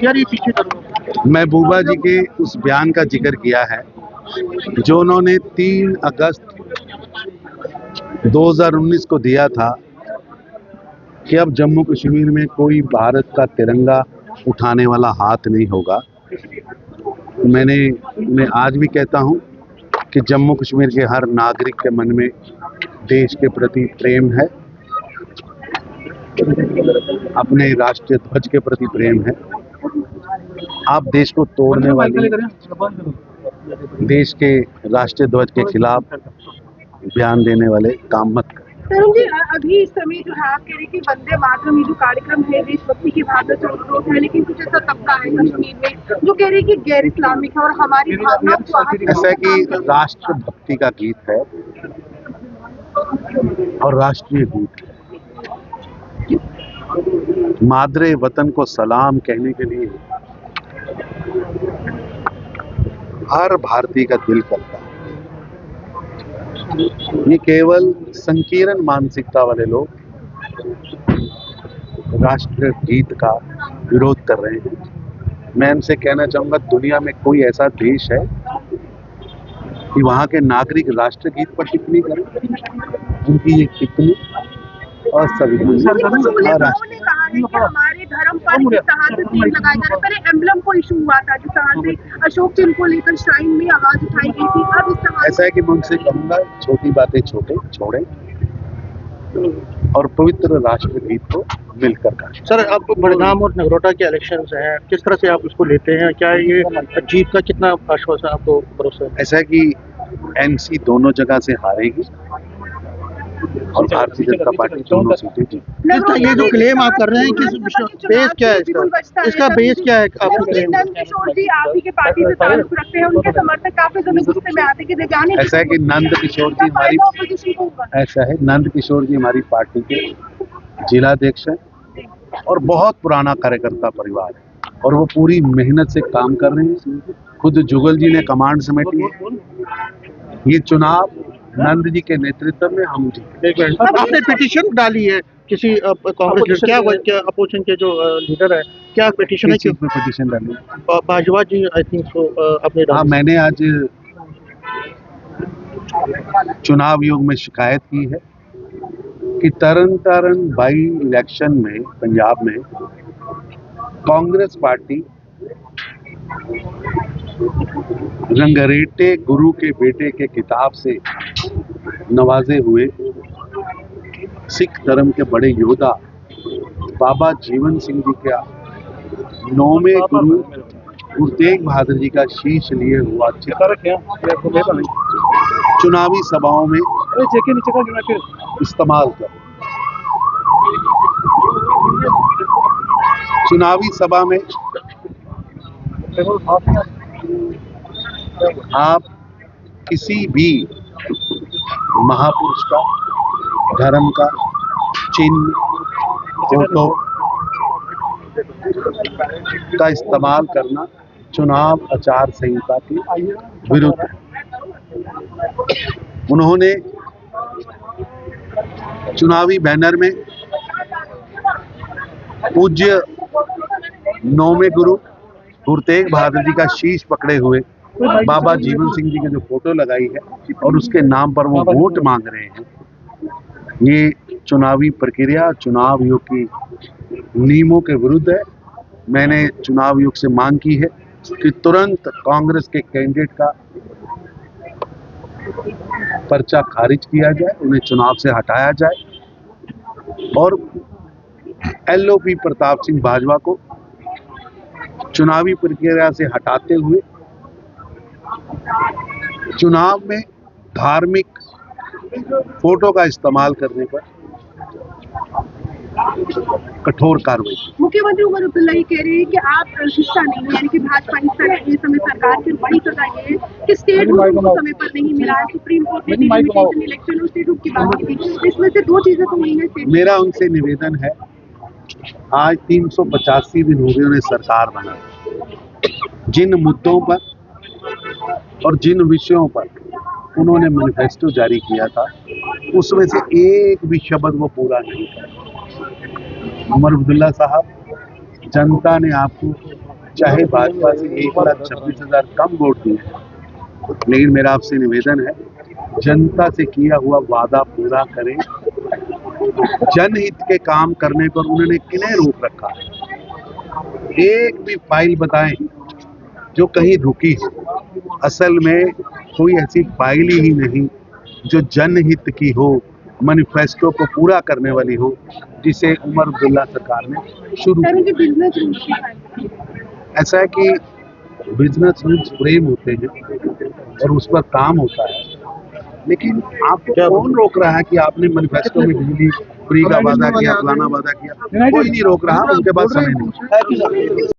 यार ये पीछे करो। महबूबा जी के उस बयान का जिक्र किया है जो उन्होंने 3 अगस्त 2019 को दिया था कि अब जम्मू कश्मीर में कोई भारत का तिरंगा उठाने वाला हाथ नहीं होगा। मैं आज भी कहता हूं कि जम्मू कश्मीर के हर नागरिक के मन में देश के प्रति प्रेम है, अपने राष्ट्रीय ध्वज के प्रति प्रेम है। आप देश को तोड़ने वाली, देश के राष्ट्रीय ध्वज के खिलाफ बयान देने वाले काम मत करें। तरुण जी, अभी इस समय जो है आप कह रहे हैं कि वंदे मातरम ये जो कार्यक्रम है देशभक्ति की भावना से उत्प्रोत है, लेकिन कुछ ऐसा तबका है कश्मीर में जो कह रहे हैं कि गैर इस्लामिक है और हमारी भावना ऐसा है कि राष्ट्रभक्ति का गीत है और राष्ट्रीय गीत है। मादरे वतन को सलाम कहने के लिए हर भारतीय का दिल करता है। ये केवल संकीर्ण मानसिकता वाले लोग राष्ट्रीय गीत का विरोध कर रहे हैं। मैं इनसे कहना चाहूंगा, दुनिया में कोई ऐसा देश है कि वहां के नागरिक राष्ट्रीय गीत पर टिप्पणी करें? उनकी ये टिप्पणी असंवैधानिक। हमारे धर्म पर लगाया जा रहा है। पहले एम्बलम को इशू हुआ था जिस तरह से अशोक चिन्ह को लेकर श्राइन में आवाज उठाई गई थी। अब इस तरह ऐसा है कि मैं उनसे कहूंगा, छोटी बातें छोड़ें और पवित्र राष्ट्रगीत को मिलकर गाएं। सर, अब बड़गाम और नगरोटा के इलेक्शंस हैं, किस तरह से आप उसको लेते हैं? क्या ये जीत का कितना आश्वासन आपको भरोसा है? ऐसा है कि एनसी दोनों जगह से हारेगी और भारतीय जनता पार्टी दोनों सीटें जीतेगी। ये जो क्लेम आप कर रहे हैं, किस बेस क्या है इसका बेस क्या है आपको क्लेम? नंद किशोर जी आप ही के पार्टी से ताल्लुक रखते हैं, उनके समर्थक काफी ज्यादा गुस्से में आते हैं कि जाने। ऐसा है कि नंद किशोर जी हमारी पार्टी के जिलाध्यक्ष हैं और बहुत पुराना कार्यकर्ता परिवार है और वो पूरी मेहनत से काम कर रहे हैं। खुद जुगल जी ने कमांड समेटी है। ये चुनाव नंद जी के नेतृत्व में हम जीते। आपने पिटीशन डाली है किसी कांग्रेस क्या अपोजिशन के जो लीडर है, क्या पिटीशन है? किस में पिटीशन डाली? बाजवा जी आई थिंक सो आपने डाली। हाँ, मैंने आज चुनाव आयोग में शिकायत की है कि तरन तारण बाई इलेक्शन में पंजाब में कांग्रेस पार्टी रंगरेटे गुरु के बेटे के किताब से नवाजे हुए सिख धर्म के बड़े योद्धा बाबा जीवन सिंह जी का 9वें गुरु गुरु तेग बहादुर जी का शीश लिए हुआ चुनावी सभाओं में इस्तेमाल कर। चुनावी सभा में आप किसी भी महापुरुष का, धर्म का चिन्ह, फोटो का इस्तेमाल करना चुनाव आचार संहिता के विरुद्ध है। उन्होंने चुनावी बैनर में पूज्य 9वें गुरु गुरु तेग बहादुर जी का शीश पकड़े हुए बाबा जीवन सिंह जी की जो फोटो लगाई है और उसके नाम पर वो वोट मांग रहे हैं, ये चुनावी प्रक्रिया चुनाव आयोग की नियमों के विरुद्ध है। मैंने चुनाव आयोग से मांग की है कि तुरंत कांग्रेस के कैंडिडेट का पर्चा खारिज किया जाए, उन्हें चुनाव से हटाया जाए और एलओपी प्रताप सिंह बाजवा को चुनावी प्रक्रिया से हटाते हुए चुनाव में धार्मिक फोटो का इस्तेमाल करने पर कठोर कार्रवाई। मुख्यमंत्री उमर अब्दुल्ला ये कह रहे हैं कि आप हिस्सा नहीं है, यानी कि भाजपा हिस्सा नहीं है। इस समय सरकार की बड़ी सजा ये है कि स्टेट ग्रुप को समय पर नहीं मिला है। सुप्रीम कोर्ट ने डिलिमिटेशन इलेक्शन और स्टेट ग्रुप की बात की थी, इसमें से 2 चीजें तो हुई है। मेरा उनसे निवेदन है, आज 385 दिन हो गए उन्हें सरकार बना, जिन मुद्दों पर और जिन विषयों पर उन्होंने मैनिफेस्टो जारी किया था उसमें से एक भी शब्द वो पूरा नहीं किया। उमर अब्दुल्ला साहब, जनता ने आपको चाहे भाजपा से 1,26,000 कम वोट दिए, लेकिन मेरा आपसे निवेदन है जनता से किया हुआ वादा पूरा करें। जनहित के काम करने पर उन्होंने किन्हें रोक रखा है? एक भी फाइल बताएं जो कहीं रुकी है। असल में कोई ऐसी फाइल ही नहीं जो जनहित की हो, मैनिफेस्टो को पूरा करने वाली हो, जिसे उमर अब्दुल्ला सरकार ने शुरू किया। ऐसा है कि बिजनेस रूल्स फ्रेम होते हैं और उस पर काम होता है, लेकिन आपको कौन रोक रहा है कि आपने मैनिफेस्टो में बिजली फ्री का वादा किया, फलाना वादा किया? कोई नहीं रोक रहा, उनके पास समय नहीं।